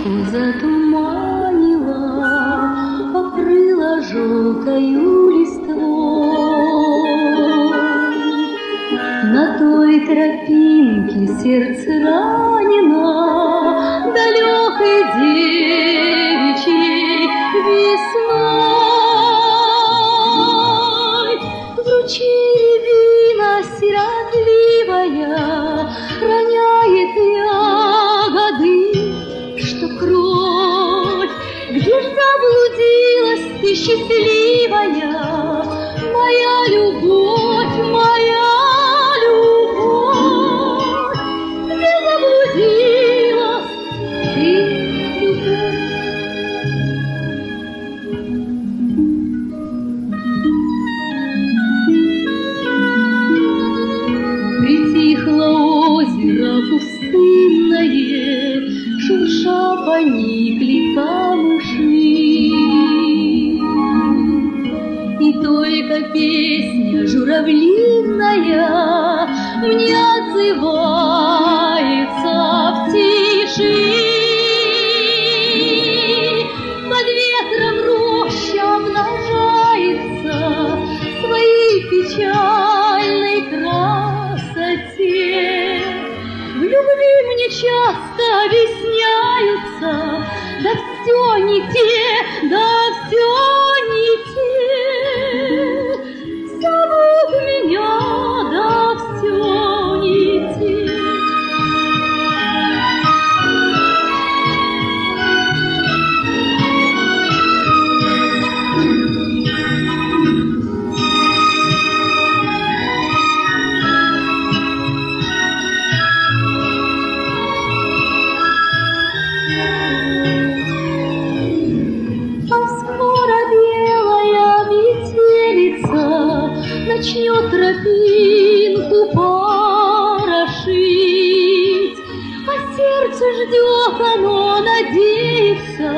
затуманила, покрыла желтою листвой. На той тропинке сердце ранено далекой девичьей весной. В ручей рябина сиротливая роняет ягоды, что кровь. Где ж заблудилась ты, счастливая, моя любовь, моя любовь? Где заблудилась ты, любовь? Притихло озеро пустынное, шурша поникли камыши, и только песня журавлиная мне отзывается в тиши. Под ветром роща обнажается своей печальной красоте. В любви мне часто объясняются, да все не те, да все не те. Зовут меня, да все не те. Начнет тропинку порошить, а сердце ждет, оно надеется,